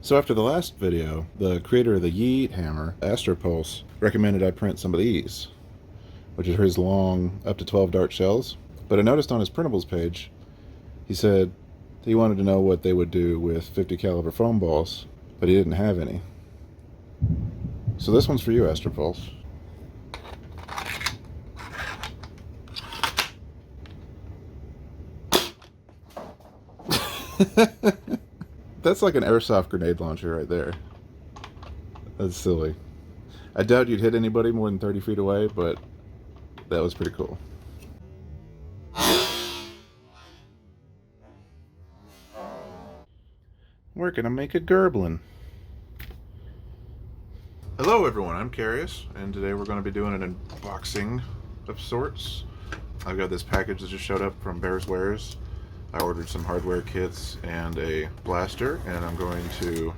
So after the last video, the creator of the Yeet hammer, Astropulse, recommended I print some of these, which are his long, up to 12 dart shells. But I noticed on his printables page, he said he wanted to know what they would do with 50 caliber foam balls, but he didn't have any. So this one's for you, Astropulse. That's like an airsoft grenade launcher right there. That's silly. I doubt you'd hit anybody more than 30 feet away, but that was pretty cool. We're gonna make a Goblin. Hello everyone, I'm Carius, and today we're going to be doing an unboxing of sorts. I've got this package that just showed up from Bearswares. I ordered some hardware kits and a blaster, and I'm going to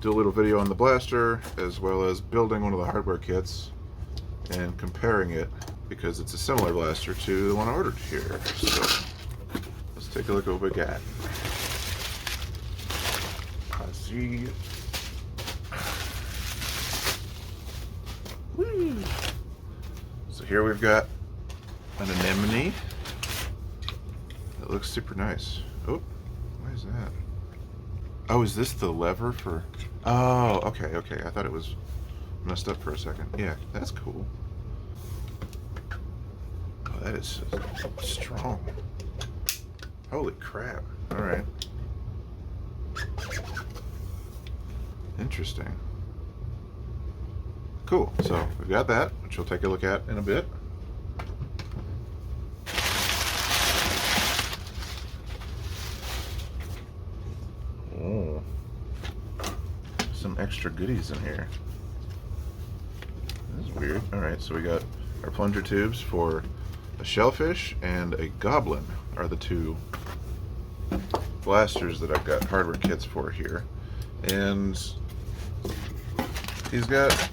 do a little video on the blaster as well as building one of the hardware kits and comparing it because it's a similar blaster to the one I ordered here. So let's take a look at what we got. I see. Woo. So here we've got an Anemone. It looks super nice. Oh, why is that? Oh, is this the lever for... Oh, okay. I thought it was messed up for a second. Yeah, that's cool. Oh, that is strong. Holy crap. Alright. Interesting. Cool. So, we've got that, which we'll take a look at in a bit. Oh, some extra goodies in here. That's weird. Alright, so we got our plunger tubes for a shellfish and a goblin are the two blasters that I've got hardware kits for here. And he's got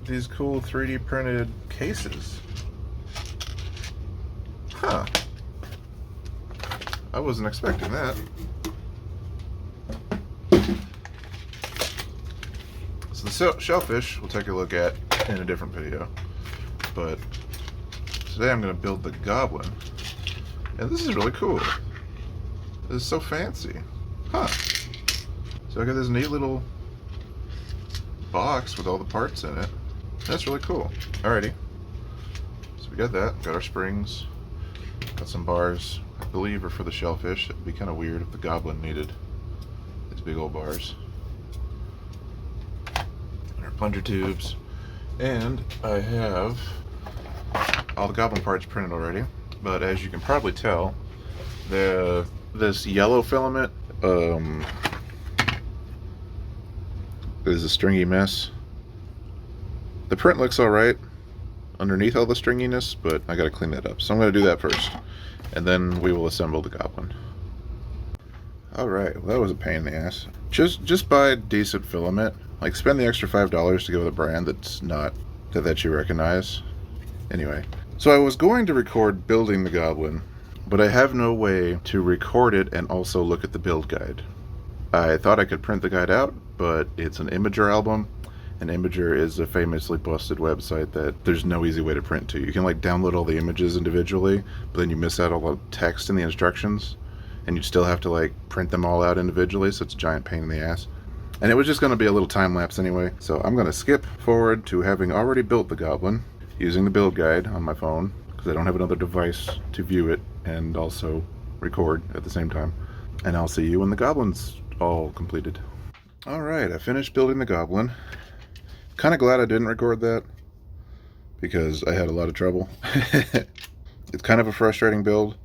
these cool 3D printed cases. Huh. I wasn't expecting that. So the shellfish we'll take a look at in a different video, but today I'm going to build the goblin, and this is really cool. This is so fancy. Huh. So I got this neat little box with all the parts in it. That's really cool. Alrighty. So we got that. Got our springs. Got some bars. I believe are for the shellfish. It'd be kind of weird if the goblin needed these big old bars. Our plunger tubes. And I have all the goblin parts printed already. But as you can probably tell, this yellow filament is a stringy mess. The print looks alright underneath all the stringiness, but I gotta clean that up. So I'm gonna do that first, and then we will assemble the goblin. Alright, well that was a pain in the ass. Just buy decent filament. Like, spend the extra $5 to go with a brand that's not, that you recognize. Anyway, so I was going to record building the goblin, but I have no way to record it and also look at the build guide. I thought I could print the guide out, but it's an Imager album, and Imager is a famously busted website that there's no easy way to print to. You can like download all the images individually, but then you miss out all the text in the instructions, and you'd still have to like print them all out individually, so it's a giant pain in the ass. And it was just going to be a little time lapse anyway, so I'm going to skip forward to having already built the goblin using the build guide on my phone, because I don't have another device to view it and also record at the same time. And I'll see you when the goblin's all completed. Alright, I finished building the goblin. Kind of glad I didn't record that, because I had a lot of trouble. It's kind of a frustrating build,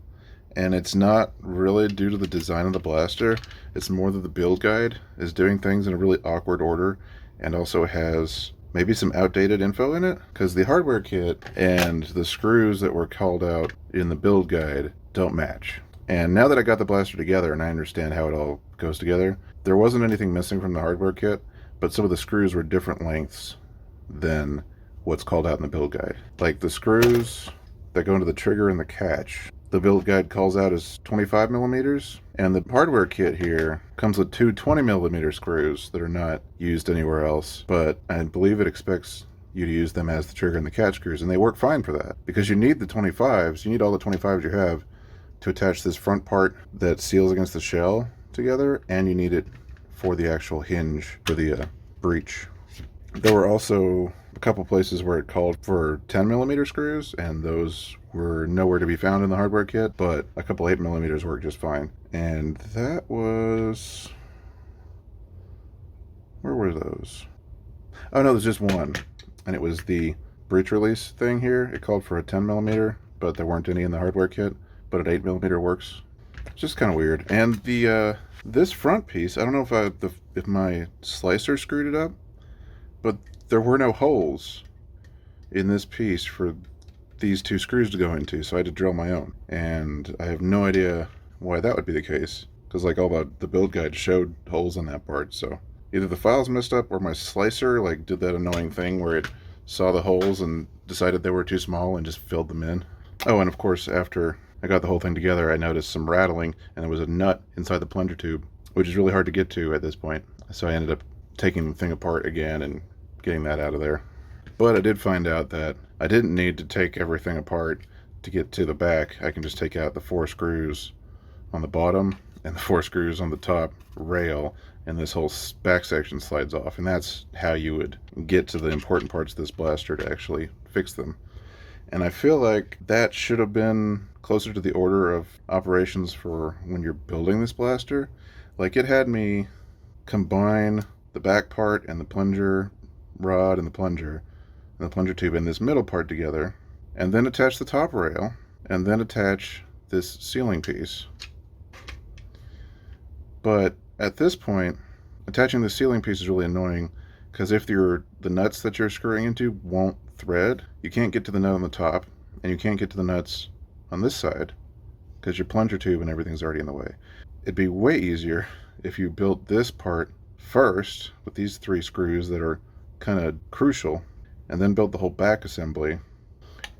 and it's not really due to the design of the blaster. It's more that the build guide is doing things in a really awkward order, and also has maybe some outdated info in it, because the hardware kit and the screws that were called out in the build guide don't match. And now that I got the blaster together and I understand how it all goes together, there wasn't anything missing from the hardware kit, but some of the screws were different lengths than what's called out in the build guide. Like the screws that go into the trigger and the catch, the build guide calls out as 25 millimeters. And the hardware kit here comes with two 20 millimeter screws that are not used anywhere else, but I believe it expects you to use them as the trigger and the catch screws, and they work fine for that. Because you need the 25s, you need all the 25s you have to attach this front part that seals against the shell together, and you need it for the actual hinge for the breech. There were also a couple places where it called for 10 millimeter screws, and those were nowhere to be found in the hardware kit, but a couple 8 millimeters worked just fine. And that was... where were those? Oh no, there's just one. And it was the breech release thing here. It called for a 10 millimeter, but there weren't any in the hardware kit, but an 8 millimeter works. It's just kind of weird. And the this front piece, I don't know if my slicer screwed it up, but there were no holes in this piece for these two screws to go into, so I had to drill my own. And I have no idea why that would be the case, because like all the build guide showed holes in that part, so either the files messed up or my slicer like did that annoying thing where it saw the holes and decided they were too small and just filled them in. Oh, and of course, after I got the whole thing together, I noticed some rattling, and there was a nut inside the plunger tube, which is really hard to get to at this point. So I ended up taking the thing apart again and getting that out of there. But I did find out that I didn't need to take everything apart to get to the back. I can just take out the 4 screws on the bottom and the 4 screws on the top rail, and this whole back section slides off. And that's how you would get to the important parts of this blaster to actually fix them. And I feel like that should have been closer to the order of operations for when you're building this blaster. Like, it had me combine the back part and the plunger rod and the plunger tube and this middle part together, and then attach the top rail, and then attach this sealing piece. But at this point, attaching the sealing piece is really annoying, because if the nuts that you're screwing into won't thread, you can't get to the nut on the top, and you can't get to the nuts on this side, because your plunger tube and everything's already in the way. It'd be way easier if you built this part first with these 3 screws that are kind of crucial, and then built the whole back assembly,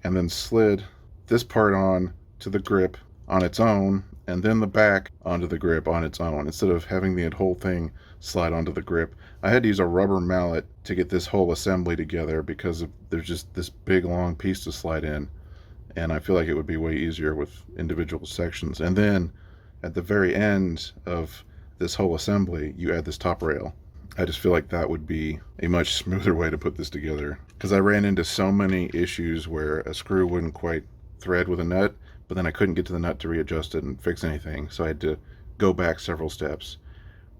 and then slid this part on to the grip on its own, and then the back onto the grip on its own, instead of having the whole thing slide onto the grip. I had to use a rubber mallet to get this whole assembly together because there's just this big long piece to slide in, and I feel like it would be way easier with individual sections. And then at the very end of this whole assembly, you add this top rail. I just feel like that would be a much smoother way to put this together, because I ran into so many issues where a screw wouldn't quite thread with a nut, but then I couldn't get to the nut to readjust it and fix anything, so I had to go back several steps.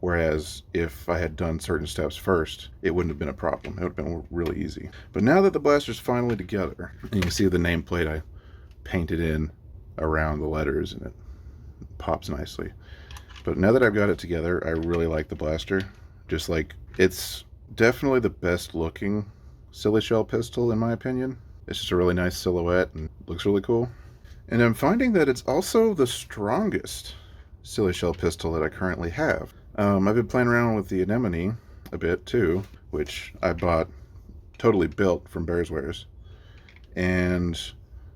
Whereas if I had done certain steps first, it wouldn't have been a problem. It would have been really easy. But now that the blaster's finally together, and you can see the nameplate I painted in around the letters, and it pops nicely. But now that I've got it together, I really like the blaster. Just like, it's definitely the best looking silly shell pistol in my opinion. It's just a really nice silhouette and looks really cool. And I'm finding that it's also the strongest silly shell pistol that I currently have. I've been playing around with the Anemone a bit too, which I bought totally built from Bearswares. And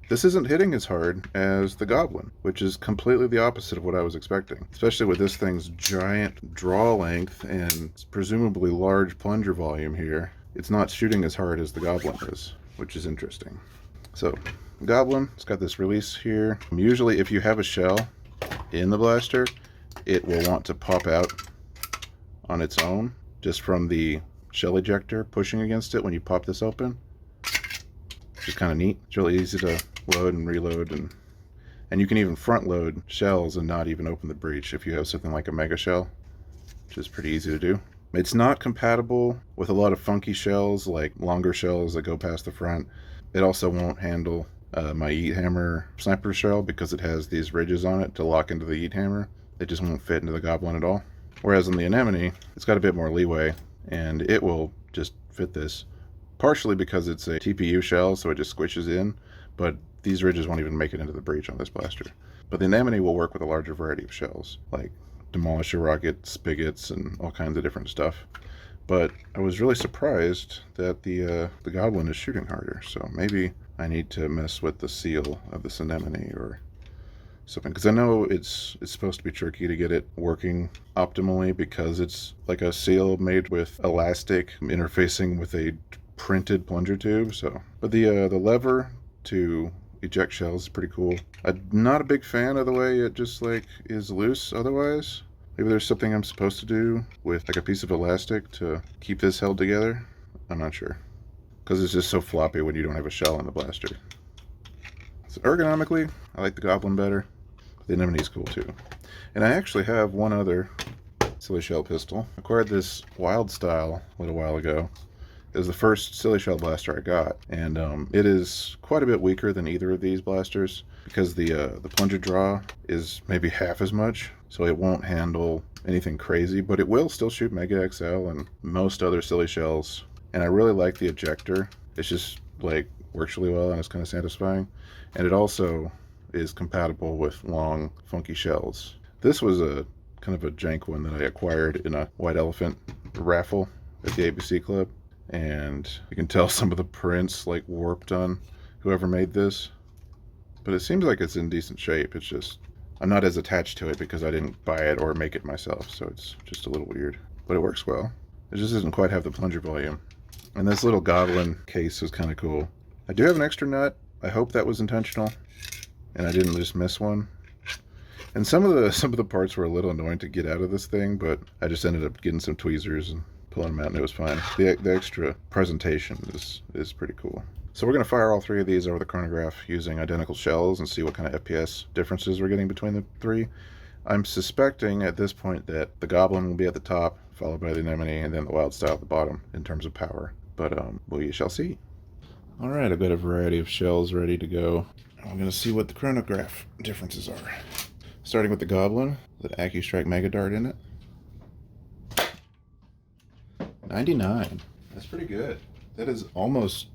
this isn't hitting as hard as the Goblin, which is completely the opposite of what I was expecting. Especially with this thing's giant draw length and presumably large plunger volume here. It's not shooting as hard as the Goblin is, which is interesting. So, the Goblin, it's got this release here. Usually if you have a shell in the blaster, it will want to pop out on its own, just from the shell ejector pushing against it when you pop this open. Which is kind of neat. It's really easy to load and reload, and you can even front load shells and not even open the breech if you have something like a mega shell, which is pretty easy to do. It's not compatible with a lot of funky shells, like longer shells that go past the front. It also won't handle my Eat Hammer sniper shell because it has these ridges on it to lock into the Eat Hammer. It just won't fit into the Goblin at all. Whereas in the Anemone, it's got a bit more leeway, and it will just fit this. Partially because it's a TPU shell, so it just squishes in, but these ridges won't even make it into the breech on this blaster. But the Anemone will work with a larger variety of shells, like Demolisher rockets, spigots, and all kinds of different stuff. But I was really surprised that the Goblin is shooting harder, so maybe I need to mess with the seal of this Anemone, or something, because I know it's supposed to be tricky to get it working optimally because it's like a seal made with elastic interfacing with a printed plunger tube. So, but the lever to eject shells is pretty cool. I'm not a big fan of the way it just like is loose otherwise. Maybe there's something I'm supposed to do with like a piece of elastic to keep this held together. I'm not sure, because it's just so floppy when you don't have a shell in the blaster. So ergonomically, I like the Goblin better. The Anemone's cool too. And I actually have one other silly shell pistol. I acquired this Wildstyle a little while ago. It was the first silly shell blaster I got, and it is quite a bit weaker than either of these blasters because the plunger draw is maybe half as much, so it won't handle anything crazy, but it will still shoot Mega XL and most other silly shells. And I really like the ejector. It's just like works really well and it's kind of satisfying. And it also is compatible with long, funky shells. This was a kind of a jank one that I acquired in a White Elephant raffle at the ABC Club. And you can tell some of the prints like warped on whoever made this. But it seems like it's in decent shape. It's just, I'm not as attached to it because I didn't buy it or make it myself. So it's just a little weird. But it works well. It just doesn't quite have the plunger volume. And this little Goblin case is kind of cool. I do have an extra nut. I hope that was intentional and I didn't just miss one. And some of the parts were a little annoying to get out of this thing, but I just ended up getting some tweezers and pulling them out and it was fine. The extra presentation is pretty cool. So we're going to fire all three of these over the chronograph using identical shells and see what kind of FPS differences we're getting between the three. I'm suspecting at this point that the Goblin will be at the top, followed by the Anemone, and then the Wildstyle at the bottom in terms of power. But we shall see. All right, I've got a variety of shells ready to go. I'm going to see what the chronograph differences are. Starting with the Goblin, with an AccuStrike Mega Dart in it. 99. That's pretty good. That is almost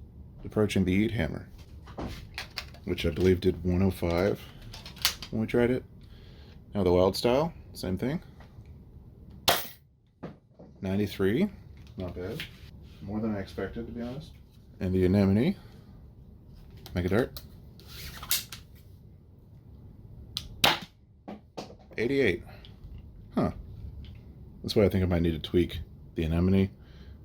approaching the Eat Hammer, which I believe did 105 when we tried it. Now the Wildstyle, same thing. 93. Not bad. More than I expected, to be honest. And the Anemone Mega Dart. 88. Huh. That's why I think I might need to tweak the Anemone,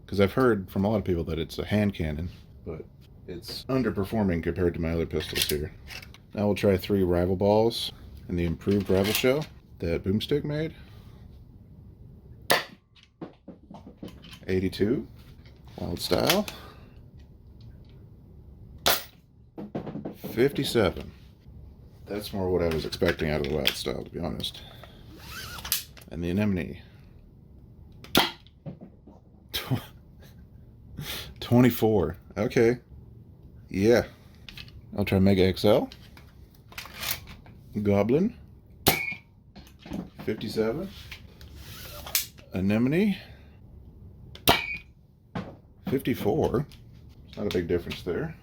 because I've heard from a lot of people that it's a hand cannon, but it's underperforming compared to my other pistols here. Now we'll try 3 rival balls and the improved rival shell that Boomstick made. 82. Wildstyle. 57. That's more what I was expecting out of the Wildstyle, to be honest. And the Anemone. 24. Okay. Yeah. I'll try Mega XL. Goblin. 57. Anemone. 54. Not a big difference there.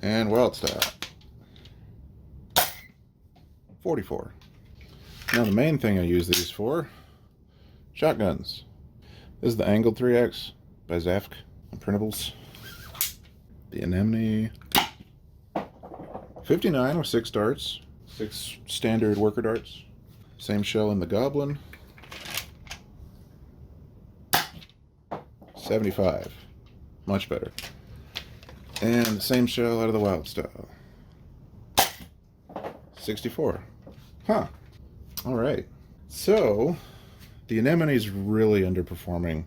And Wildstyle. 44. Now the main thing I use these for, shotguns. This is the Angled 3X by Zafk on printables. The Anemone. 59 with 6 darts. 6 standard worker darts. Same shell in the Goblin. 75. Much better. And the same shell out of the Wildstyle. 64. Huh. Alright. So, the Anemone is really underperforming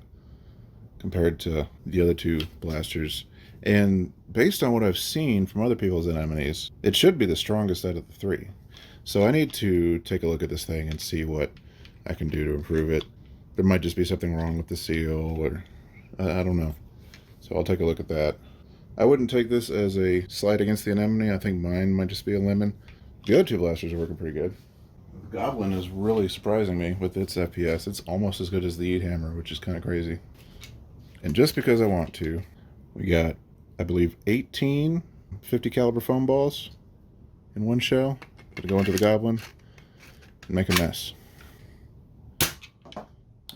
compared to the other 2 blasters. And based on what I've seen from other people's Anemones, it should be the strongest out of the 3. So I need to take a look at this thing and see what I can do to improve it. There might just be something wrong with the seal, or I don't know. So I'll take a look at that. I wouldn't take this as a slight against the Anemone. I think mine might just be a lemon. The other 2 blasters are working pretty good. The Goblin is really surprising me with its FPS. It's almost as good as the Eat Hammer, which is kind of crazy. And just because I want to, we got, I believe, 18 50 caliber foam balls in one shell to go into the Goblin and make a mess.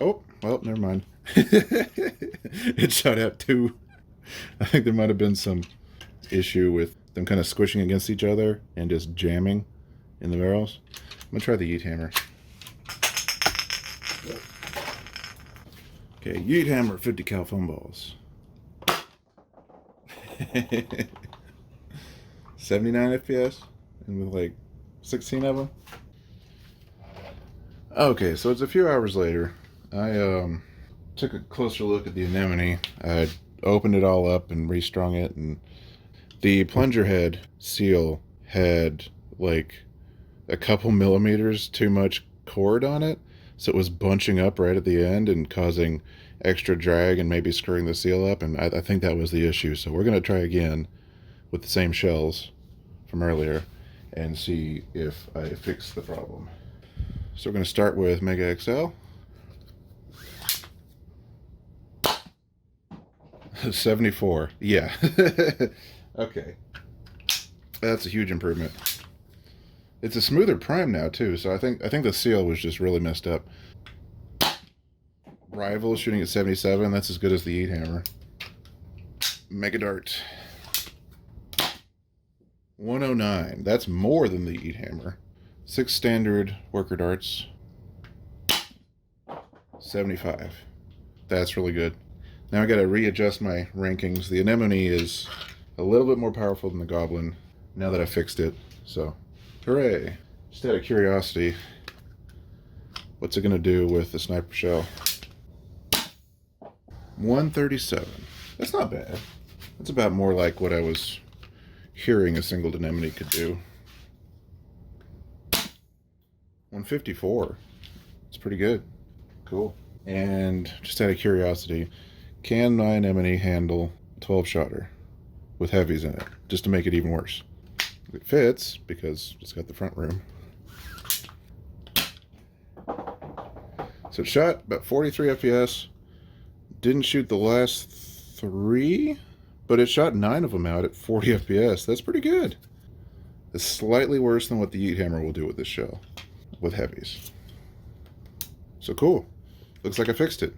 Oh, well, never mind. It shot out 2. I think there might have been some issue with them kind of squishing against each other and just jamming in the barrels. I'm gonna try the yeet hammer. Okay, yeet hammer, 50 cal foam balls. 79 FPS, and with like 16 of them. Okay, so it's a few hours later. I took a closer look at the Anemone. I opened it all up and restrung it, and the plunger head seal had like a couple millimeters too much cord on it, so it was bunching up right at the end and causing extra drag and maybe screwing the seal up, and I think that was the issue. So we're going to try again with the same shells from earlier and see if I fix the problem. So we're going to start with Mega XL. 74. Yeah. Okay. That's a huge improvement. It's a smoother prime now too, so I think the seal was just really messed up. Rival shooting at 77. That's as good as the yeet hammer. Mega Dart. 109. That's more than the yeet hammer. 6 standard worker darts. 75. That's really good. Now I gotta readjust my rankings. The Anemone is a little bit more powerful than the Goblin now that I fixed it. So, hooray. Just out of curiosity, what's it gonna do with the sniper shell? 137. That's not bad. That's about more like what I was hearing a single Anemone could do. 154. It's pretty good. Cool. And just out of curiosity, can my Anemone handle 12-shotter with heavies in it, just to make it even worse? It fits because it's got the front room. So it shot about 43 FPS. Didn't shoot the last 3, but it shot 9 of them out at 40 FPS. That's pretty good. It's slightly worse than what the yeet hammer will do with this shell, with heavies. So cool. Looks like I fixed it.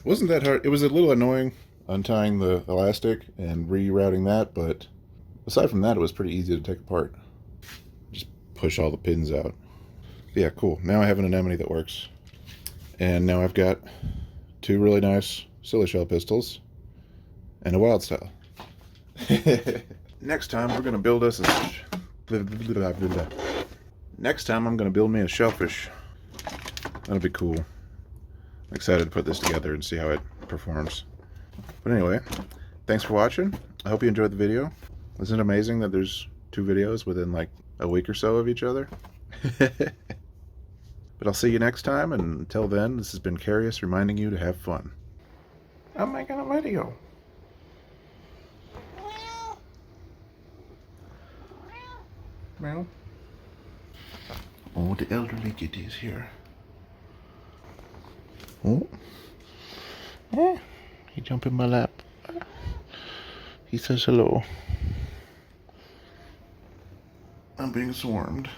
Wasn't that hard. It was a little annoying untying the elastic and rerouting that, but aside from that, it was pretty easy to take apart. Just push all the pins out. But yeah, cool. Now I have an Anemone that works. And now I've got 2 really nice silly shell pistols and a Wildstyle. Next time we're gonna build us a Next time I'm gonna build me a shellfish. That'll be cool. I'm excited to put this together and see how it performs. But anyway, thanks for watching. I hope you enjoyed the video. Isn't it amazing that there's 2 videos within like a week or so of each other? But I'll see you next time, and until then, this has been Carius reminding you to have fun. I'm making a video. Meow. Oh, the elderly kitty is here. Oh. Oh, he jumped in my lap. He says hello. I'm being swarmed.